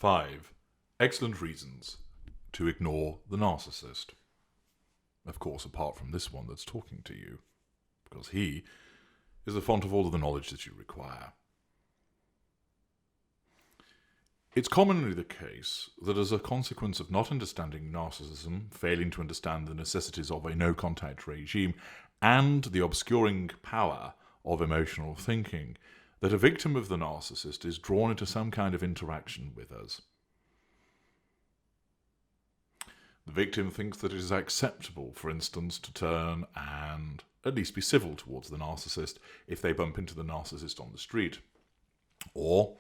5 excellent reasons to ignore the narcissist. Of course, apart from this one that's talking to you, because he is the font of all of the knowledge that you require. It's commonly the case that as a consequence of not understanding narcissism, failing to understand the necessities of a no-contact regime, and the obscuring power of emotional thinking, that a victim of the narcissist is drawn into some kind of interaction with us. The victim thinks that it is acceptable, for instance, to turn and at least be civil towards the narcissist if they bump into the narcissist on the street, or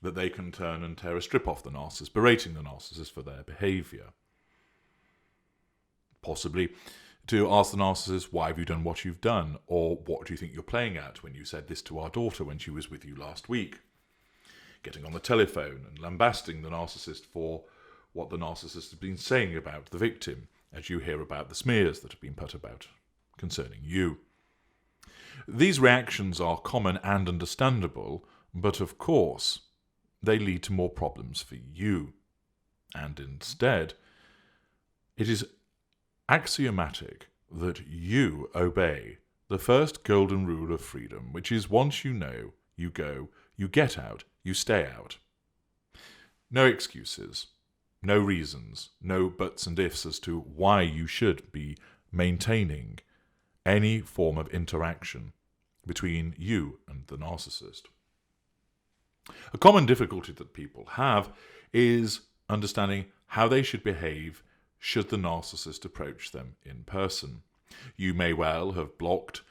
that they can turn and tear a strip off the narcissist, berating the narcissist for their behaviour. Possibly to ask the narcissist, why have you done what you've done? Or what do you think you're playing at when you said this to our daughter when she was with you last week? Getting on the telephone and lambasting the narcissist for what the narcissist has been saying about the victim, as you hear about the smears that have been put about concerning you. These reactions are common and understandable, but of course, they lead to more problems for you. And instead, it is axiomatic that you obey the first golden rule of freedom, which is once you know, you go, you get out, you stay out. No excuses, no reasons, no buts and ifs as to why you should be maintaining any form of interaction between you and the narcissist. A common difficulty that people have is understanding how they should behave should the narcissist approach them in person. You may well have blocked,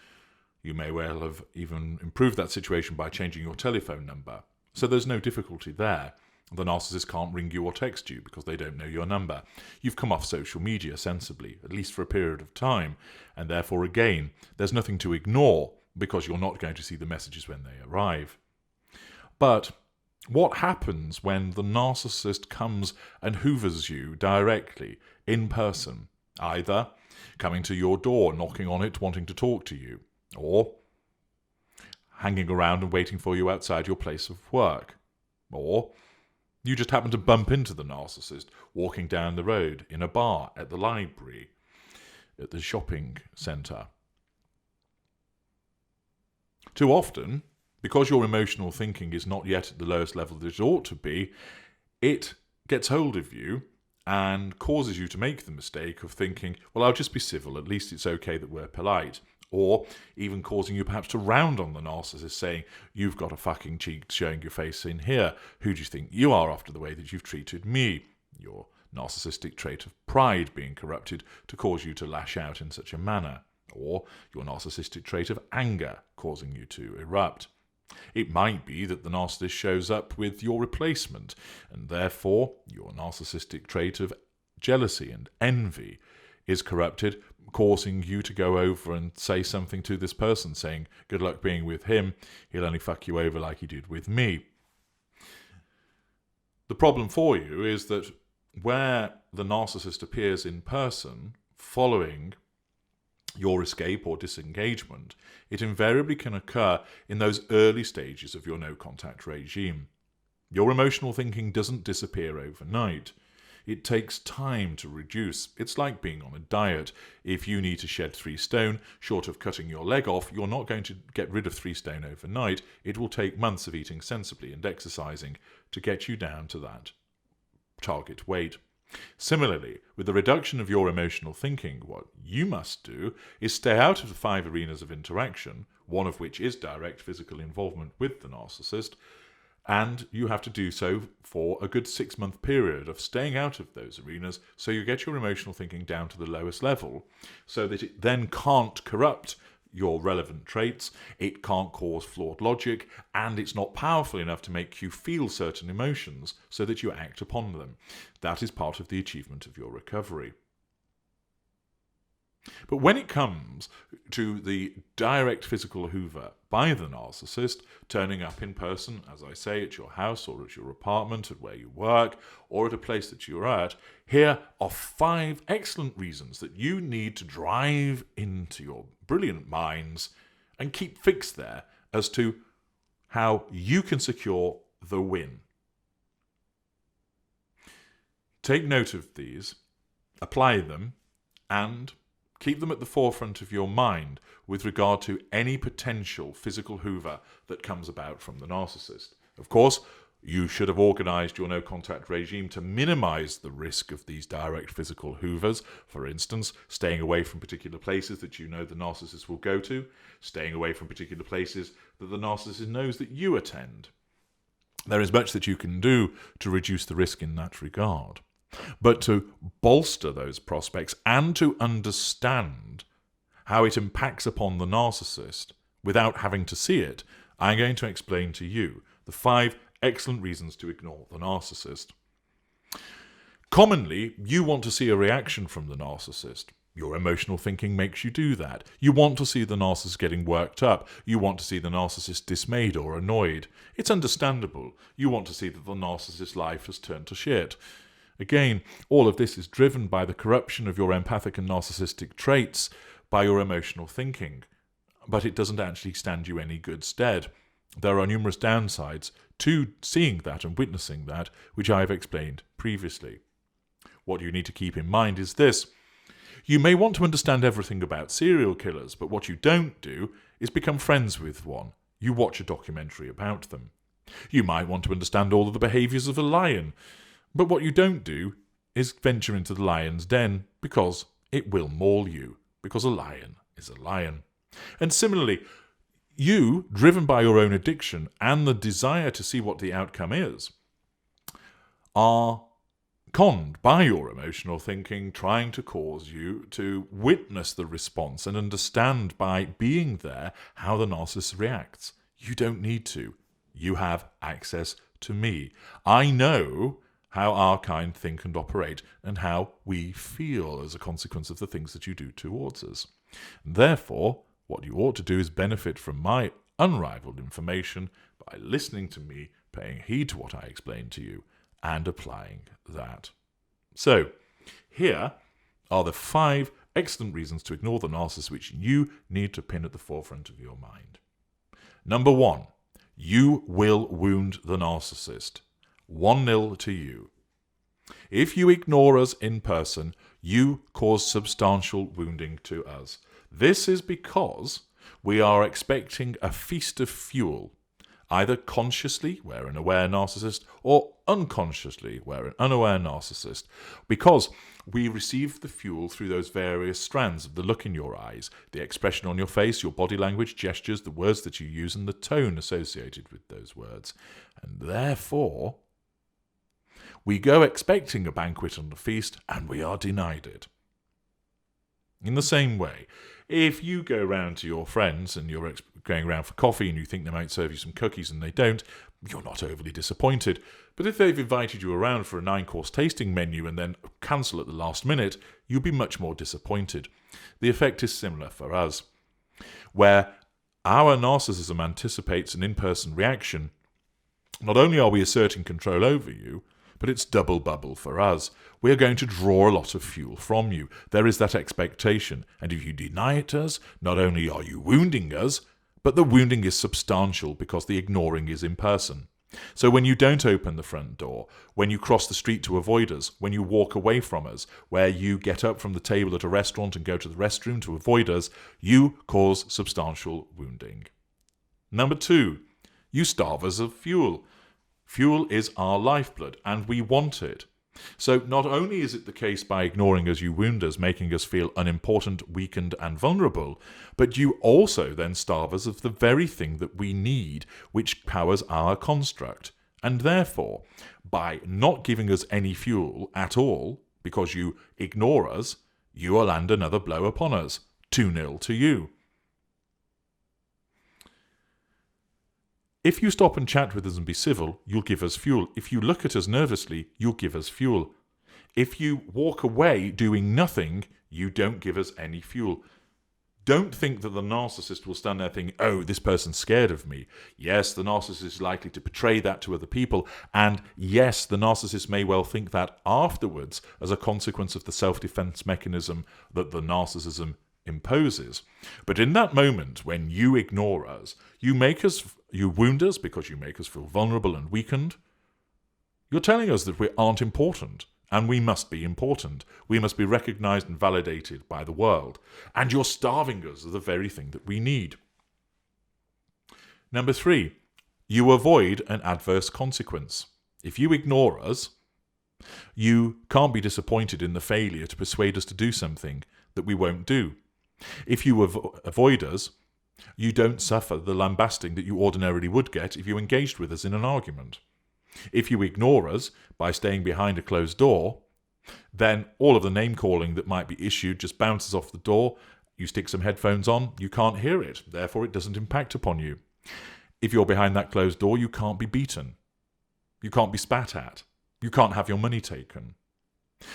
you may well have even improved that situation by changing your telephone number. So there's no difficulty there. The narcissist can't ring you or text you because they don't know your number. You've come off social media sensibly, at least for a period of time, and therefore again, there's nothing to ignore because you're not going to see the messages when they arrive. But what happens when the narcissist comes and hoovers you directly, in person, either coming to your door, knocking on it, wanting to talk to you, or hanging around and waiting for you outside your place of work, or you just happen to bump into the narcissist walking down the road, in a bar, at the library, at the shopping centre? Too often, because your emotional thinking is not yet at the lowest level that it ought to be, it gets hold of you and causes you to make the mistake of thinking, well, I'll just be civil, at least it's okay that we're polite. Or even causing you perhaps to round on the narcissist, saying, you've got a fucking cheek showing your face in here. Who do you think you are after the way that you've treated me? Your narcissistic trait of pride being corrupted to cause you to lash out in such a manner. Or your narcissistic trait of anger causing you to erupt. It might be that the narcissist shows up with your replacement, and therefore your narcissistic trait of jealousy and envy is corrupted, causing you to go over and say something to this person, saying, good luck being with him, he'll only fuck you over like he did with me. The problem for you is that where the narcissist appears in person, following your escape or disengagement, it invariably can occur in those early stages of your no-contact regime. Your emotional thinking doesn't disappear overnight. It takes time to reduce. It's like being on a diet. If you need to shed 3 stone, short of cutting your leg off, you're not going to get rid of 3 stone overnight. It will take months of eating sensibly and exercising to get you down to that target weight. Similarly, with the reduction of your emotional thinking, what you must do is stay out of the 5 arenas of interaction, one of which is direct physical involvement with the narcissist, and you have to do so for a good 6-month period of staying out of those arenas so you get your emotional thinking down to the lowest level so that it then can't corrupt your relevant traits, it can't cause flawed logic, and it's not powerful enough to make you feel certain emotions so that you act upon them. That is part of the achievement of your recovery. But when it comes to the direct physical hoover by the narcissist, turning up in person, as I say, at your house or at your apartment, at where you work, or at a place that you're at, here are 5 excellent reasons that you need to drive into your brilliant minds and keep fixed there as to how you can secure the win. take note of these, apply them, and keep them at the forefront of your mind with regard to any potential physical hoover that comes about from the narcissist. Of course, you should have organised your no-contact regime to minimise the risk of these direct physical hoovers. For instance, staying away from particular places that you know the narcissist will go to, staying away from particular places that the narcissist knows that you attend. There is much that you can do to reduce the risk in that regard. But to bolster those prospects and to understand how it impacts upon the narcissist without having to see it, I'm going to explain to you the 5 excellent reasons to ignore the narcissist. Commonly, you want to see a reaction from the narcissist. Your emotional thinking makes you do that. You want to see the narcissist getting worked up. You want to see the narcissist dismayed or annoyed. It's understandable. You want to see that the narcissist's life has turned to shit. Again, all of this is driven by the corruption of your empathic and narcissistic traits, by your emotional thinking. But it doesn't actually stand you any good stead. There are numerous downsides to seeing that and witnessing that, which I have explained previously. What you need to keep in mind is this. You may want to understand everything about serial killers, but what you don't do is become friends with one. You watch a documentary about them. You might want to understand all of the behaviours of a lion, but what you don't do is venture into the lion's den, because it will maul you, because a lion is a lion. And similarly, you, driven by your own addiction and the desire to see what the outcome is, are conned by your emotional thinking, trying to cause you to witness the response and understand by being there how the narcissist reacts. You don't need to. You have access to me. I know how our kind think and operate and how we feel as a consequence of the things that you do towards us. Therefore, what you ought to do is benefit from my unrivaled information by listening to me, paying heed to what I explain to you, and applying that. So, here are the 5 excellent reasons to ignore the narcissist which you need to pin at the forefront of your mind. Number 1, you will wound the narcissist. 1-0 to you. If you ignore us in person, you cause substantial wounding to us. This is because we are expecting a feast of fuel, either consciously, where an aware narcissist, or unconsciously, where an unaware narcissist, because we receive the fuel through those various strands of the look in your eyes, the expression on your face, your body language, gestures, the words that you use, and the tone associated with those words. And therefore, we go expecting a banquet and a feast, and we are denied it. In the same way, if you go round to your friends and you're going around for coffee and you think they might serve you some cookies and they don't, you're not overly disappointed. But if they've invited you around for a 9-course tasting menu and then cancel at the last minute, you'll be much more disappointed. The effect is similar for us. Where our narcissism anticipates an in-person reaction, not only are we asserting control over you, but it's double bubble for us. We are going to draw a lot of fuel from you. There is that expectation, and if you deny it us, not only are you wounding us, but the wounding is substantial because the ignoring is in person. So when you don't open the front door, when you cross the street to avoid us, when you walk away from us, where you get up from the table at a restaurant and go to the restroom to avoid us, you cause substantial wounding. Number 2, you starve us of fuel. Fuel is our lifeblood, and we want it. So not only is it the case by ignoring us you wound us, making us feel unimportant, weakened, and vulnerable, but you also then starve us of the very thing that we need, which powers our construct. And therefore, by not giving us any fuel at all, because you ignore us, you will land another blow upon us. 2-0 to you. If you stop and chat with us and be civil, you'll give us fuel. If you look at us nervously, you'll give us fuel. If you walk away doing nothing, you don't give us any fuel. Don't think that the narcissist will stand there thinking, oh, this person's scared of me. Yes, the narcissist is likely to portray that to other people. And yes, the narcissist may well think that afterwards as a consequence of the self-defense mechanism that the narcissism imposes. But in that moment, when you ignore us, you wound us because you make us feel vulnerable and weakened. You're telling us that we aren't important And we must be important. We must be recognised and validated by the world. And you're starving us of the very thing that we need. Number 3, you avoid an adverse consequence. If you ignore us, you can't be disappointed in the failure to persuade us to do something that we won't do. If you avoid us, you don't suffer the lambasting that you ordinarily would get if you engaged with us in an argument. If you ignore us by staying behind a closed door, then all of the name-calling that might be issued just bounces off the door. You stick some headphones on, you can't hear it. Therefore, it doesn't impact upon you. If you're behind that closed door, you can't be beaten. You can't be spat at. You can't have your money taken.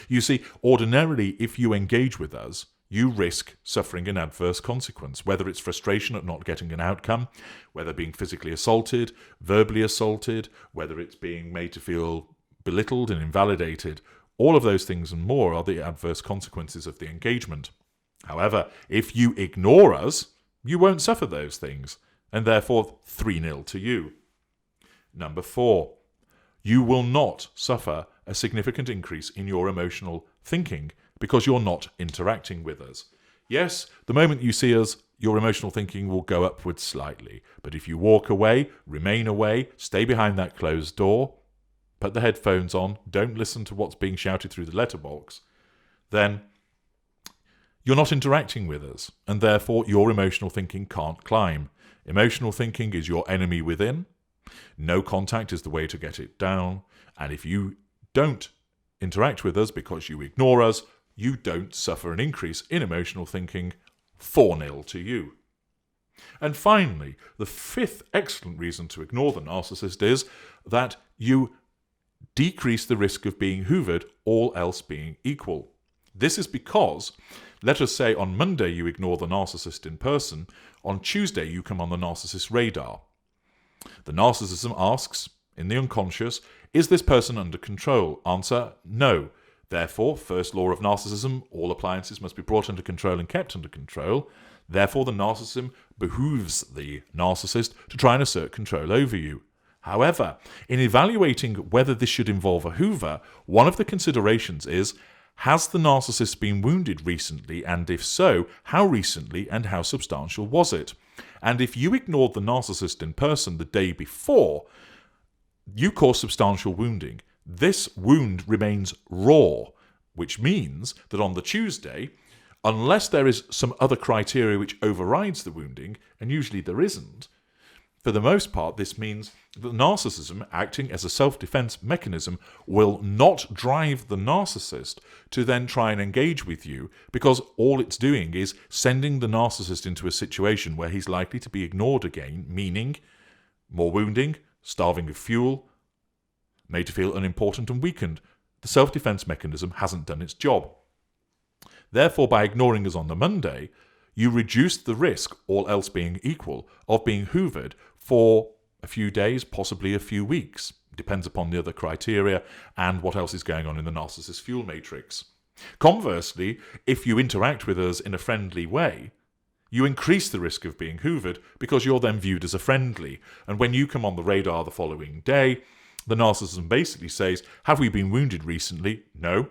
You see, ordinarily, if you engage with us, you risk suffering an adverse consequence, whether it's frustration at not getting an outcome, whether being physically assaulted, verbally assaulted, whether it's being made to feel belittled and invalidated. All of those things and more are the adverse consequences of the engagement. However, if you ignore us, you won't suffer those things, and therefore 3-0 to you. Number 4, you will not suffer a significant increase in your emotional thinking because you're not interacting with us. Yes, the moment you see us, your emotional thinking will go upwards slightly. But if you walk away, remain away, stay behind that closed door, put the headphones on, don't listen to what's being shouted through the letterbox, then you're not interacting with us, and therefore your emotional thinking can't climb. Emotional thinking is your enemy within. No contact is the way to get it down. And if you don't interact with us because you ignore us, you don't suffer an increase in emotional thinking. 4-0 to you. And finally, the 5th excellent reason to ignore the narcissist is that you decrease the risk of being hoovered, all else being equal. This is because, let us say on Monday you ignore the narcissist in person, on Tuesday you come on the narcissist radar. The narcissism asks, in the unconscious, is this person under control? Answer, no. Therefore, first law of narcissism, all appliances must be brought under control and kept under control. Therefore, the narcissism behooves the narcissist to try and assert control over you. However, in evaluating whether this should involve a hoover, one of the considerations is, has the narcissist been wounded recently, and if so, how recently and how substantial was it? And if you ignored the narcissist in person the day before, you caused substantial wounding. This wound remains raw, which means that on the Tuesday, unless there is some other criteria which overrides the wounding, and usually there isn't, for the most part, this means that narcissism, acting as a self-defense mechanism, will not drive the narcissist to then try and engage with you, because all it's doing is sending the narcissist into a situation where he's likely to be ignored again, meaning more wounding, starving of fuel, made to feel unimportant and weakened. The self-defense mechanism hasn't done its job. Therefore, by ignoring us on the Monday, you reduce the risk, all else being equal, of being hoovered for a few days, possibly a few weeks. Depends upon the other criteria and what else is going on in the narcissist fuel matrix. Conversely, if you interact with us in a friendly way, you increase the risk of being hoovered because you're then viewed as a friendly. And when you come on the radar the following day, the narcissism basically says, have we been wounded recently? No.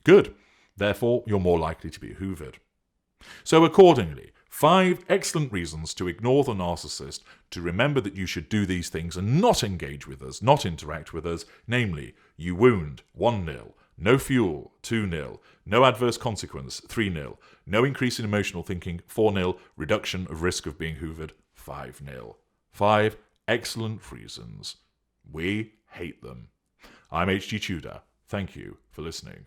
Good. Therefore, you're more likely to be hoovered. So accordingly, 5 excellent reasons to ignore the narcissist, to remember that you should do these things and not engage with us, not interact with us, namely, you wound, 1-0, no fuel, 2-0, no adverse consequence, 3-0, no increase in emotional thinking, 4-0, reduction of risk of being hoovered, 5-0. 5 excellent reasons. We hate them. I'm H.G. Tudor. Thank you for listening.